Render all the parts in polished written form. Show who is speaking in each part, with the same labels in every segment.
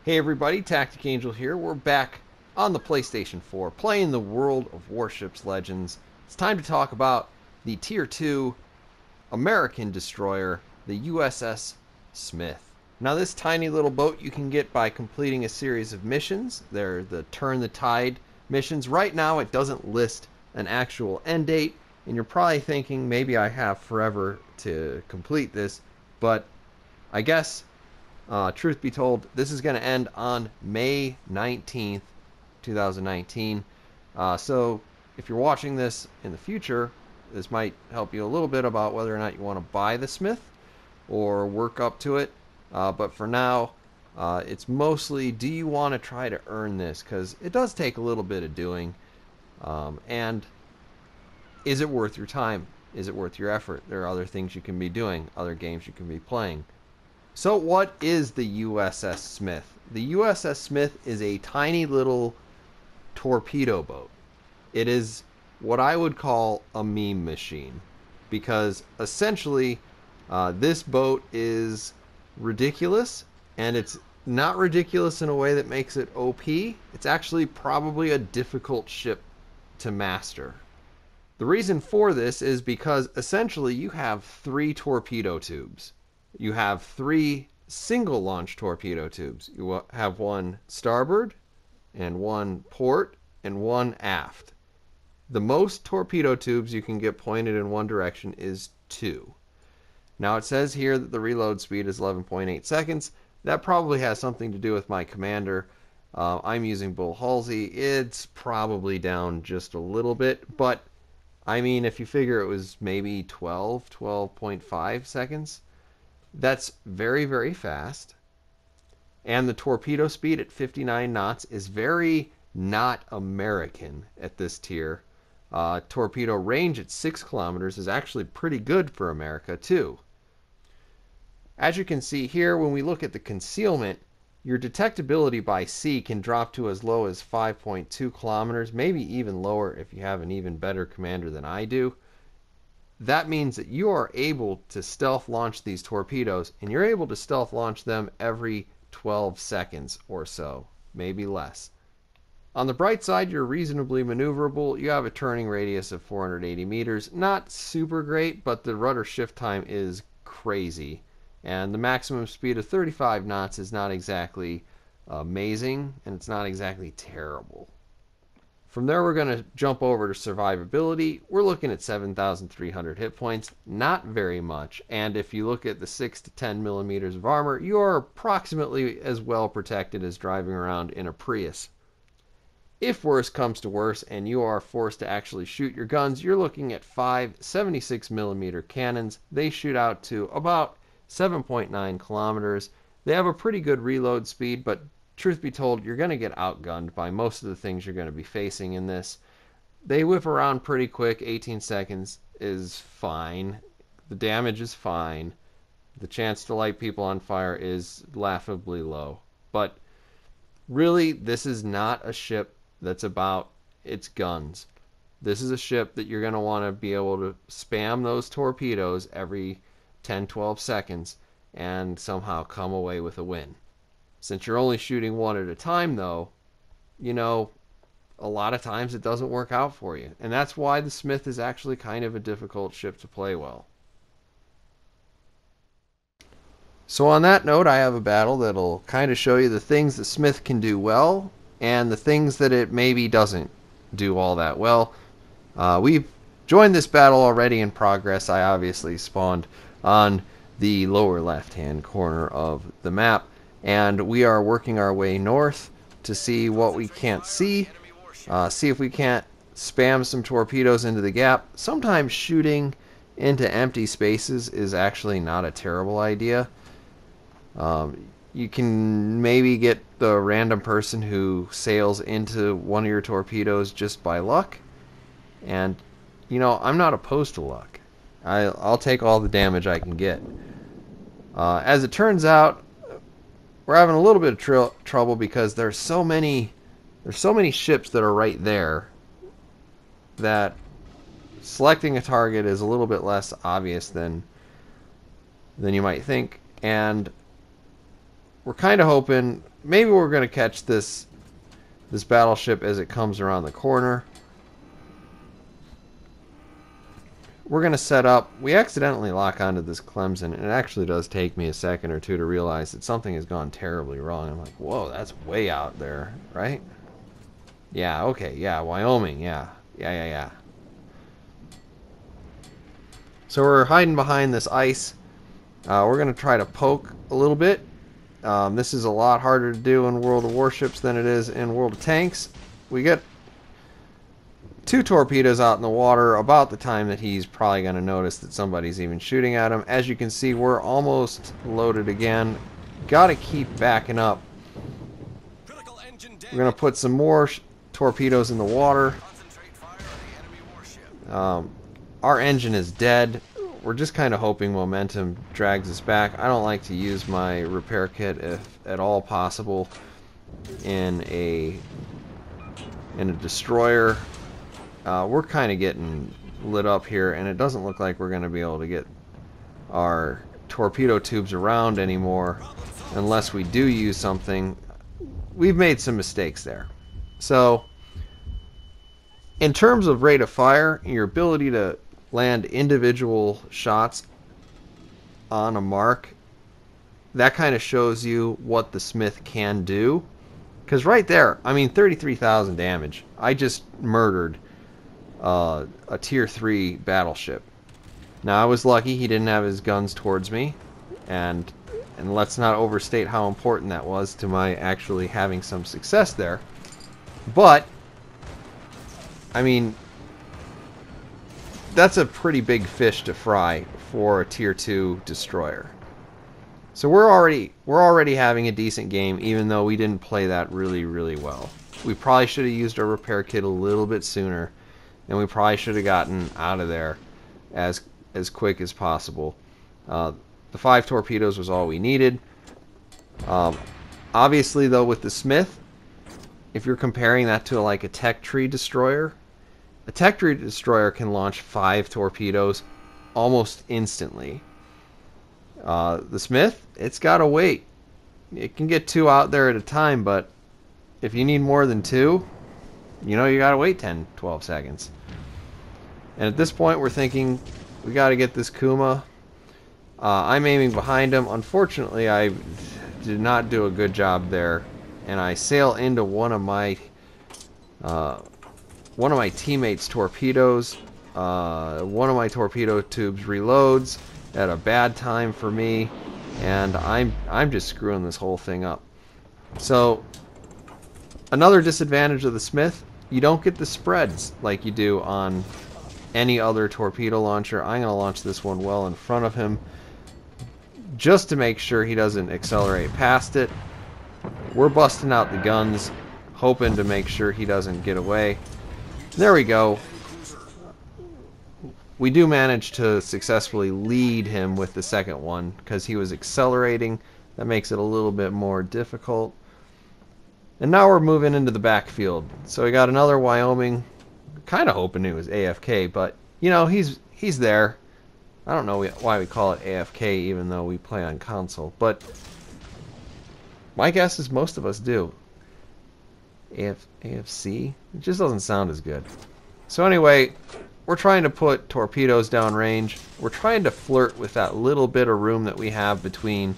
Speaker 1: Hey everybody, TacticAngel here. We're back on the PlayStation 4 playing the World of Warships Legends. It's time to talk about the Tier 2 American destroyer, the USS Smith. Now this tiny little boat you can get by completing a series of missions. They're the Turn the Tide missions. Right now it doesn't list an actual end date, and you're probably thinking maybe I have forever to complete this, but I guess truth be told, this is going to end on May 19th, 2019. So if you're watching this in the future, this might help you a little bit about whether or not you want to buy the Smith or work up to it. But for now, it's mostly, do you want to try to earn this? Because it does take a little bit of doing. And is it worth your time? Is it worth your effort? There are other things you can be doing, other games you can be playing. So what is the USS Smith? The USS Smith is a tiny little torpedo boat. It is what I would call a meme machine, because essentially this boat is ridiculous, and it's not ridiculous in a way that makes it OP. It's actually probably a difficult ship to master. The reason for this is because essentially you have 3 torpedo tubes. You have 3 single launch torpedo tubes. You have one starboard, and one port, and one aft. The most torpedo tubes you can get pointed in one direction is 2. Now it says here that the reload speed is 11.8 seconds. That probably has something to do with my commander. I'm using Bull Halsey. It's probably down just a little bit, but I mean, if you figure it was maybe 12.5 seconds, that's very, very fast. And the torpedo speed at 59 knots is very not American at this tier. Torpedo range at 6 kilometers is actually pretty good for America, too. As you can see here, when we look at the concealment, your detectability by sea can drop to as low as 5.2 kilometers, maybe even lower if you have an even better commander than I do. That means that you are able to stealth launch these torpedoes, and you're able to stealth launch them every 12 seconds or so, maybe less. On the bright side, you're reasonably maneuverable. You have a turning radius of 480 meters. Not super great, but the rudder shift time is crazy. And the maximum speed of 35 knots is not exactly amazing, and it's not exactly terrible. From there, we're going to jump over to survivability. We're looking at 7,300 hit points, not very much. And if you look at the 6 to 10 millimeters of armor, you are approximately as well protected as driving around in a Prius. If worse comes to worse and you are forced to actually shoot your guns, you're looking at 5 76 millimeter cannons. They shoot out to about 7.9 kilometers. They have a pretty good reload speed, but truth be told, you're going to get outgunned by most of the things you're going to be facing in this. They whip around pretty quick. 18 seconds is fine. The damage is fine. The chance to light people on fire is laughably low. But really, this is not a ship that's about its guns. This is a ship that you're going to want to be able to spam those torpedoes every 10-12 seconds and somehow come away with a win. Since you're only shooting one at a time, though, you know, a lot of times it doesn't work out for you. And that's why the Smith is actually kind of a difficult ship to play well. So on that note, I have a battle that'll kind of show you the things the Smith can do well and the things that it maybe doesn't do all that well. We've joined this battle already in progress. I obviously spawned on the lower left-hand corner of the map, and we are working our way north to see what we can't see. See if we can't spam some torpedoes into the gap. Sometimes shooting into empty spaces is actually not a terrible idea. You can maybe get the random person who sails into one of your torpedoes just by luck. And, you know, I'm not opposed to luck. I'll take all the damage I can get. As it turns out, we're having a little bit of trouble because there's so many ships that are right there that selecting a target is a little bit less obvious than you might think, and we're kind of hoping maybe we're going to catch this battleship as it comes around the corner. We're going to set up. We accidentally lock onto this Clemson, and it actually does take me a second or two to realize that something has gone terribly wrong. I'm like, whoa, that's way out there, right? Yeah, okay, yeah, Wyoming, yeah. So we're hiding behind this ice. We're going to try to poke a little bit. This is a lot harder to do in World of Warships than it is in World of Tanks. We get 2 torpedoes out in the water about the time that he's probably going to notice that somebody's even shooting at him. As you can see, we're almost loaded again. Got to keep backing up. We're going to put some more torpedoes in the water. Our engine is dead. We're just kind of hoping momentum drags us back. I don't like to use my repair kit if at all possible in a destroyer. We're kind of getting lit up here, and it doesn't look like we're going to be able to get our torpedo tubes around anymore unless we do use something. We've made some mistakes there. So, in terms of rate of fire, your ability to land individual shots on a mark, that kind of shows you what the Smith can do. Because right there, I mean, 33,000 damage. I just murdered a tier 3 battleship. Now I was lucky he didn't have his guns towards me, and let's not overstate how important that was to my actually having some success there. But I mean, that's a pretty big fish to fry for a tier 2 destroyer. So we're already having a decent game, even though we didn't play that really well. We probably should have used our repair kit a little bit sooner, and we probably should have gotten out of there as quick as possible. The 5 torpedoes was all we needed. Obviously, though, with the Smith, if you're comparing that to like a tech tree destroyer, a tech tree destroyer can launch 5 torpedoes almost instantly. The Smith, it's got to wait. It can get 2 out there at a time, but if you need more than 2, you know you got to wait 10, 12 seconds. And at this point, we're thinking we got to get this Kuma. I'm aiming behind him. Unfortunately, I did not do a good job there, and I sail into one of my teammates' torpedoes. One of my torpedo tubes reloads at a bad time for me, and I'm just screwing this whole thing up. So another disadvantage of the Smith, you don't get the spreads like you do on any other torpedo launcher. I'm going to launch this one well in front of him just to make sure he doesn't accelerate past it. We're busting out the guns, hoping to make sure he doesn't get away. There we go. We do manage to successfully lead him with the second one because he was accelerating. That makes it a little bit more difficult. And now we're moving into the backfield. So we got another Wyoming. Kind of hoping it was AFK, but you know, he's there. I don't know why we call it AFK even though we play on console, but my guess is most of us do. AFC? It just doesn't sound as good. So anyway, we're trying to put torpedoes downrange. We're trying to flirt with that little bit of room that we have between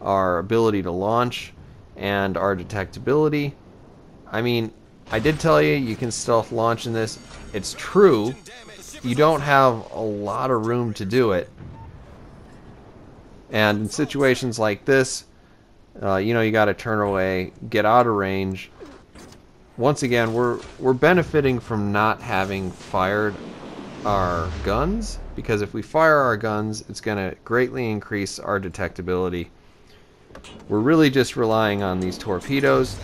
Speaker 1: our ability to launch and our detectability. I mean, I did tell you you can stealth launch in this. It's true. You don't have a lot of room to do it. And in situations like this, you know, you got to turn away, get out of range. Once again, we're benefiting from not having fired our guns, because if we fire our guns, it's going to greatly increase our detectability. We're really just relying on these torpedoes.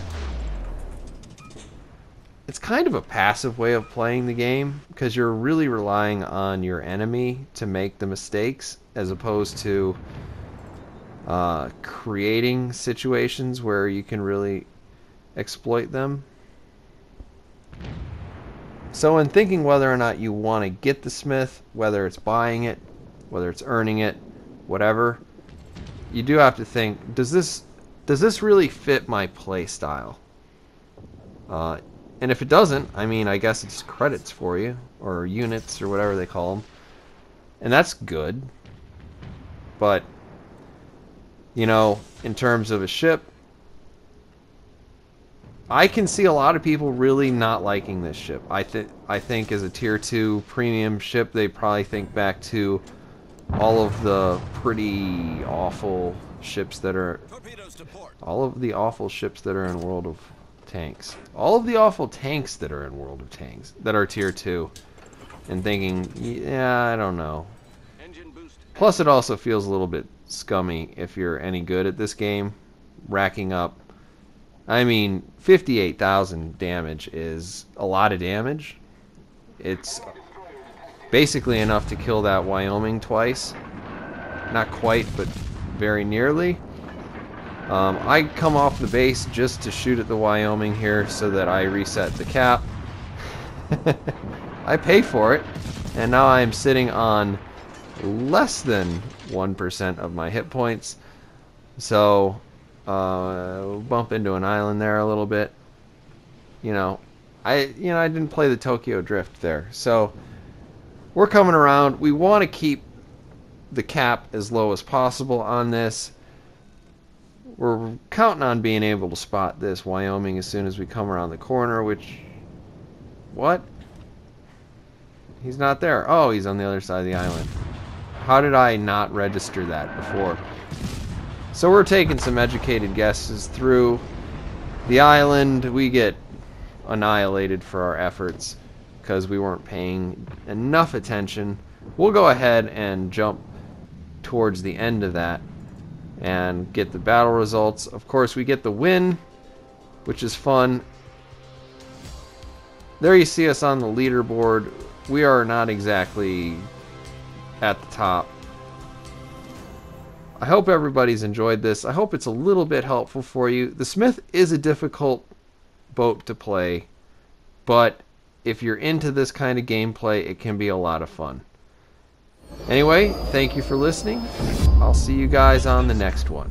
Speaker 1: It's kind of a passive way of playing the game, because you're really relying on your enemy to make the mistakes, as opposed to creating situations where you can really exploit them. So in thinking whether or not you want to get the Smith, whether it's buying it, whether it's earning it, whatever, you do have to think, does this does this really fit my play style? And if it doesn't, I mean, I guess it's credits for you, or units, or whatever they call them. And that's good. But, you know, in terms of a ship, I can see a lot of people really not liking this ship. I think as a tier 2 premium ship, they probably think back to all of the pretty awful ships that are... all of the awful ships that are in World of Tanks. All of the awful tanks that are in World of Tanks, that are tier 2. And thinking, yeah, I don't know. Plus it also feels a little bit scummy if you're any good at this game. Racking up... I mean, 58,000 damage is a lot of damage. It's basically enough to kill that Wyoming twice. Not quite, but very nearly. I come off the base just to shoot at the Wyoming here so that I reset the cap. I pay for it, and now I'm sitting on less than 1% of my hit points. So... bump into an island there a little bit. I didn't play the Tokyo Drift there. So we're coming around. We want to keep the cap as low as possible on this. We're counting on being able to spot this Wyoming as soon as we come around the corner, which... what? He's not there. Oh, he's on the other side of the island. How did I not register that before? So we're taking some educated guesses through the island. We get annihilated for our efforts because we weren't paying enough attention. We'll go ahead and jump towards the end of that and get the battle results. Of course, we get the win, which is fun. There you see us on the leaderboard. We are not exactly at the top. I hope everybody's enjoyed this. I hope it's a little bit helpful for you. The Smith is a difficult boat to play, but if you're into this kind of gameplay, it can be a lot of fun. Anyway, thank you for listening. I'll see you guys on the next one.